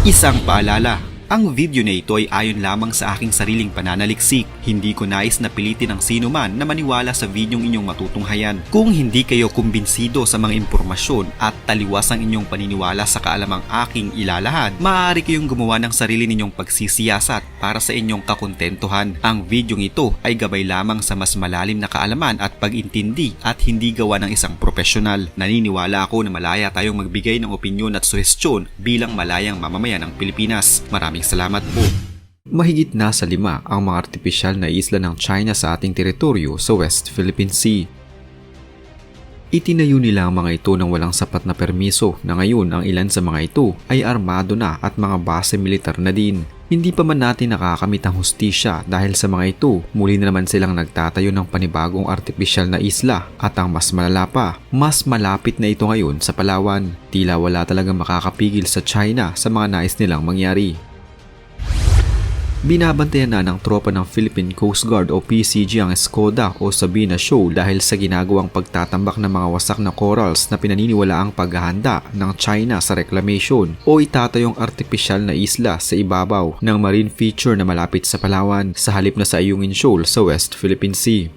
Isang paalala, ang video na ito ay ayon lamang sa aking sariling pananaliksik. Hindi ko nais na pilitin ang sino man na maniwala sa videong inyong matutunghayan. Kung hindi kayo kumbinsido sa mga impormasyon at taliwas ang inyong paniniwala sa kaalamang aking ilalahad, maaari kayong gumawa ng sarili ninyong pagsisiyasat para sa inyong kakontentuhan. Ang videong ito ay gabay lamang sa mas malalim na kaalaman at pag-intindi at hindi gawa ng isang profesional. Naniniwala ako na malaya tayong magbigay ng opinyon at suhestyon bilang malayang mamamayan ng Pilipinas. Maraming salamat po. Mahigit nasa 5 ang mga artipisyal na isla ng China sa ating teritoryo sa West Philippine Sea. Itinayo nila ang mga ito ng walang sapat na permiso na ngayon ang ilan sa mga ito ay armado na at mga base militar na din. Hindi pa man natin nakakamit ang hustisya dahil sa mga ito, muli na naman silang nagtatayo ng panibagong artipisyal na isla at ang mas malala pa, mas malapit na ito ngayon sa Palawan. Tila wala talagang makakapigil sa China sa mga nais nilang mangyari. Binabantayan na ng tropa ng Philippine Coast Guard o PCG ang Escoda o Sabina Shoal dahil sa ginagawang pagtatambak ng mga wasak na corals na pinaniniwalaang paghahanda ng China sa reclamation o itatayong artipisyal na isla sa ibabaw ng marine feature na malapit sa Palawan sa halip na sa Ayungin Shoal sa West Philippine Sea.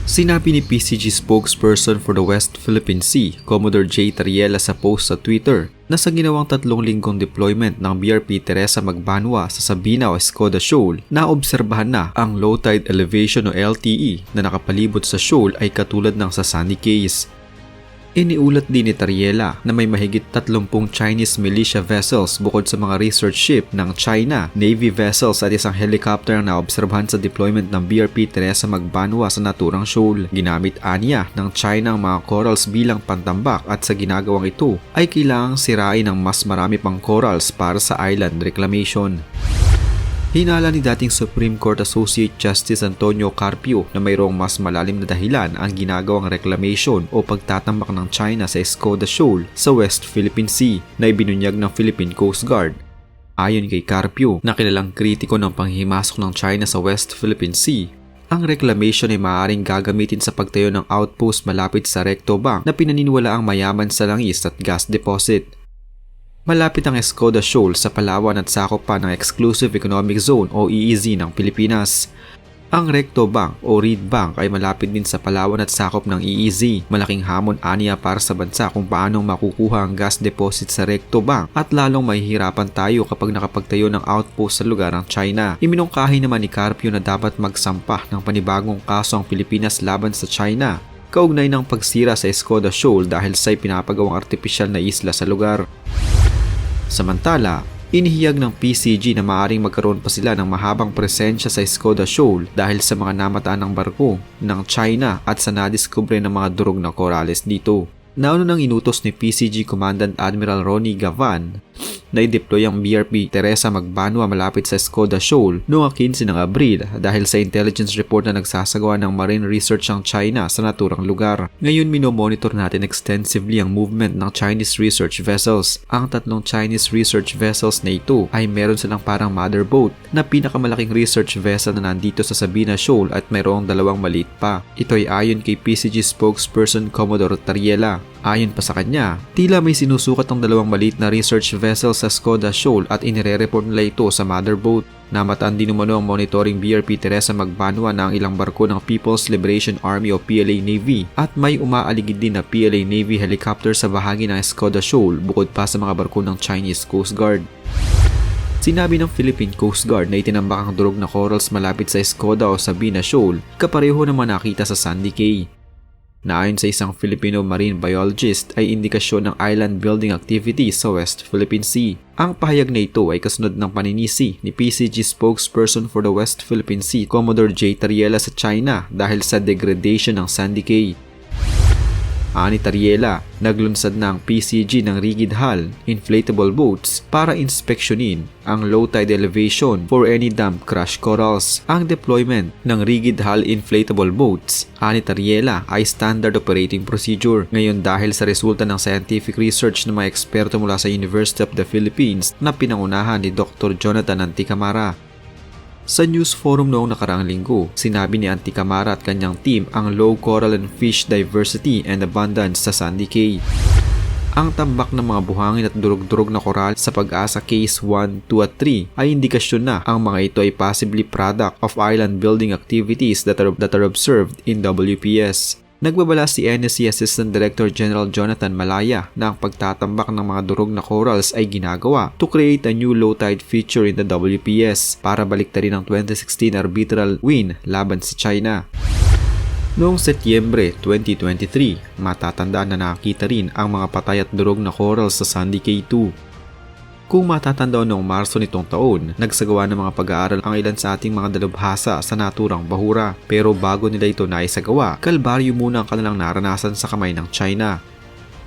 Sinabi ni PCG spokesperson for the West Philippine Sea, Commodore J. Tariela sa post sa Twitter na sa ginawang 3 linggong deployment ng BRP Teresa Magbanwa sa Sabina o Escoda Shoal, naobserbahan na ang low tide elevation o LTE na nakapalibot sa shoal ay katulad ng sa Sunny Cayes. Iniulat din ni Tariela na may mahigit 30 Chinese militia vessels bukod sa mga research ship ng China, Navy vessels at isang helicopter ang naobserbahan sa deployment ng BRP Teresa Magbanwa sa naturang shoal. Ginamit aniya ng China ang mga corals bilang pantambak at sa ginagawang ito ay kailangang sirain ng mas marami pang corals para sa island reclamation. Hinala ni dating Supreme Court Associate Justice Antonio Carpio na mayroong mas malalim na dahilan ang ginagawang reclamation o pagtatambak ng China sa Escoda Shoal sa West Philippine Sea na ibinunyag ng Philippine Coast Guard. Ayon kay Carpio, na kilalang kritiko ng panghihimasok ng China sa West Philippine Sea, ang reclamation ay maaaring gagamitin sa pagtayo ng outpost malapit sa Recto Bank na pinaniniwalaang mayaman sa langis at gas deposit. Malapit ang Escoda Shoal sa Palawan at sakop pa ng Exclusive Economic Zone o EEZ ng Pilipinas. Ang Recto Bank o Reed Bank ay malapit din sa Palawan at sakop ng EEZ. Malaking hamon aniya para sa bansa kung paanong makukuha ang gas deposit sa Recto Bank at lalong mahihirapan tayo kapag nakapagtayo ng outpost sa lugar ng China. Iminungkahi naman ni Carpio na dapat magsampah ng panibagong kaso ang Pilipinas laban sa China kaugnay ng pagsira sa Escoda Shoal dahil sa pinapagawang artipisyal na isla sa lugar. Samantala, inihiyag ng PCG na maaaring magkaroon pa sila ng mahabang presensya sa Escoda Shoal dahil sa mga namataan ng barko ng China at sa nadiskubre ng mga durog na corales dito. Nauna nang inutos ni PCG Commandant Admiral Ronnie Gavan na i-deploy ang BRP Teresa Magbanwa malapit sa Escoda Shoal noong 15 ng Abril dahil sa intelligence report na nagsasagawa ng marine research ang China sa naturang lugar. Ngayon minomonitor natin extensively ang movement ng Chinese research vessels. Ang 3 Chinese research vessels na ito ay meron silang parang mother boat na pinakamalaking research vessel na nandito sa Sabina Shoal at mayroong 2 maliit pa. Ito ay ayon kay PCG spokesperson Commodore Tariela. Ayon pa sa kanya, tila may sinusukat ang 2 maliit na research vessels sa Escoda Shoal at inire-report nila ito sa mother boat. Namataan din umano ang monitoring BRP Teresa Magbanwa na ang ilang barko ng People's Liberation Army o PLA Navy at may umaaligid din na PLA Navy helicopter sa bahagi ng Escoda Shoal bukod pa sa mga barko ng Chinese Coast Guard. Sinabi ng Philippine Coast Guard na itinambak ang durog na corals malapit sa Escoda o Sabina Shoal, kapareho naman nakita sa Sandy Cay. Na ayon sa isang Filipino marine biologist ay indikasyon ng island building activity sa West Philippine Sea. Ang pahayag na ito ay kasunod ng paninisi ni PCG spokesperson for the West Philippine Sea, Commodore J. Tariela sa China dahil sa degradation ng Sandy Cay. Ani Tariela, naglunsad na ang PCG ng rigid hull, inflatable boats para inspeksyonin ang low tide elevation for any damp crash corals. Ang deployment ng rigid hull inflatable boats, ani Tariela, ay standard operating procedure. Ngayon dahil sa resulta ng scientific research ng mga eksperto mula sa University of the Philippines na pinangunahan ni Dr. Jonathan Anticamara. Sa news forum noong nakaraang linggo, sinabi ni Anticamara at kanyang team ang low coral and fish diversity and abundance sa Sandy Cay. Ang tambak ng mga buhangin at durog-durog na koral sa Pag-asa Case 1, 2 at 3 ay indikasyon na ang mga ito ay possibly product of island building activities that are observed in WPS. Nagbabala si NSC Assistant Director General Jonathan Malaya na ang pagtatambak ng mga durog na corals ay ginagawa to create a new low tide feature in the WPS para baliktarin ang 2016 arbitral win laban sa China. Noong Setyembre 2023, matatandaan na nakita rin ang mga patay at durog na corals sa Sandy Cay 2. Kung matatandaan noong Marso nitong taon, nagsagawa ng mga pag-aaral ang ilan sa ating mga dalubhasa sa naturang bahura. Pero bago nila ito naisagawa, kalbaryo muna ang kanilang naranasan sa kamay ng China.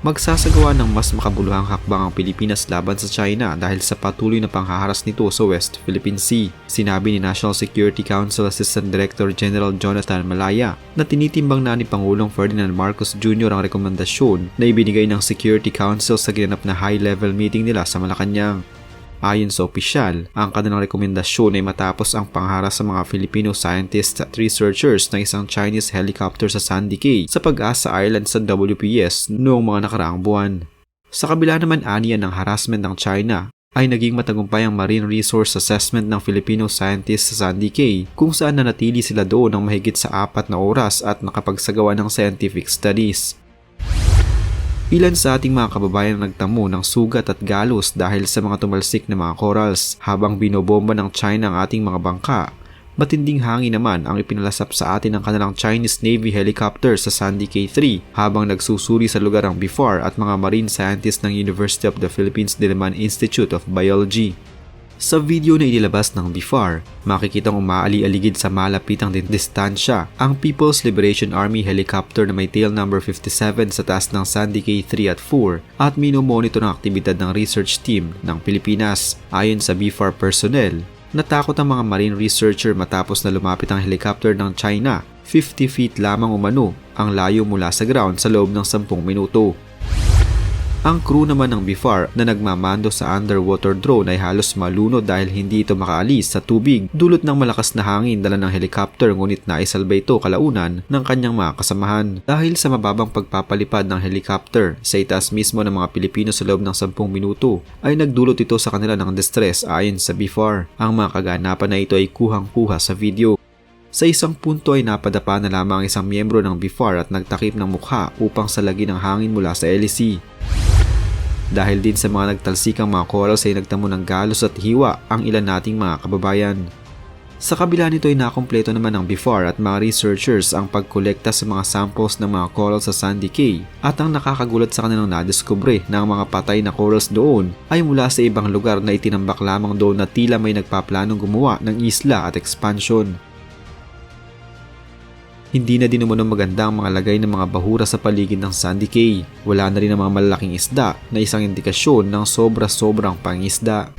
Magsasagawa ng mas makabuluhang hakbang ang Pilipinas laban sa China dahil sa patuloy na panghaharas nito sa West Philippine Sea. Sinabi ni National Security Council Assistant Director General Jonathan Malaya na tinitimbang na ni Pangulong Ferdinand Marcos Jr. ang rekomendasyon na ibinigay ng Security Council sa ginanap na high-level meeting nila sa Malacanang. Ayon sa opisyal, ang kanilang rekomendasyon ay matapos ang pangharas sa mga Filipino scientists at researchers ng isang Chinese helicopter sa Sandy Cay sa Pag-asa Island sa WPS noong mga nakaraang buwan. Sa kabila naman aniya ng harassment ng China, ay naging matagumpay ang marine resource assessment ng Filipino scientists sa Sandy Cay kung saan nanatili sila doon ng mahigit sa 4 na oras at nakapagsagawa ng scientific studies. Ilan sa ating mga kababayan ang nagtamo ng sugat at galos dahil sa mga tumalsik na mga corals habang binobomba ng China ang ating mga bangka. Matinding hangin naman ang ipinalasap sa atin ng kanilang Chinese Navy helicopter sa Sandy Cay 3 habang nagsusuri sa lugar ang BIFAR at mga marine scientists ng University of the Philippines Diliman Institute of Biology. Sa video na inilabas ng BIFAR, makikitang umaali-aligid sa malapitang distansya ang People's Liberation Army helicopter na may tail number 57 sa taas ng Sandy Cay 3 at 4 at minomonitor ang aktibidad ng research team ng Pilipinas. Ayon sa BIFAR personnel, natakot ang mga marine researcher matapos na lumapit ang helicopter ng China. 50 feet lamang umano ang layo mula sa ground sa loob ng 10 minuto. Ang crew naman ng BIFAR na nagmamando sa underwater drone ay halos malunod dahil hindi ito makaalis sa tubig dulot ng malakas na hangin dala ng helicopter ngunit naisalba ito kalaunan ng kanyang mga kasamahan. Dahil sa mababang pagpapalipad ng helicopter sa itaas mismo ng mga Pilipino sa loob ng 10 minuto ay nagdulot ito sa kanila ng distress ayon sa BIFAR. Ang mga kaganapan na ito ay kuhang-kuha sa video. Sa isang punto ay napadapa na lamang isang miyembro ng BIFAR at nagtakip ng mukha upang salagin ang hangin mula sa LEC. Dahil din sa mga nagtalsikang mga corals ay nagtamo ng galos at hiwa ang ilan nating mga kababayan. Sa kabila nito ay nakumpleto naman ng BIFAR at mga researchers ang pagkolekta sa mga samples ng mga corals sa Sandy Cay at ang nakakagulat sa kanilang nadiskubre na ang mga patay na corals doon ay mula sa ibang lugar na itinambak lamang doon na tila may nagpaplanong gumawa ng isla at expansion. Hindi na din umano maganda ang mga lagay ng mga bahura sa paligid ng Sandy Cay. Wala na rin ang mga malalaking isda na isang indikasyon ng sobra-sobrang pangisda.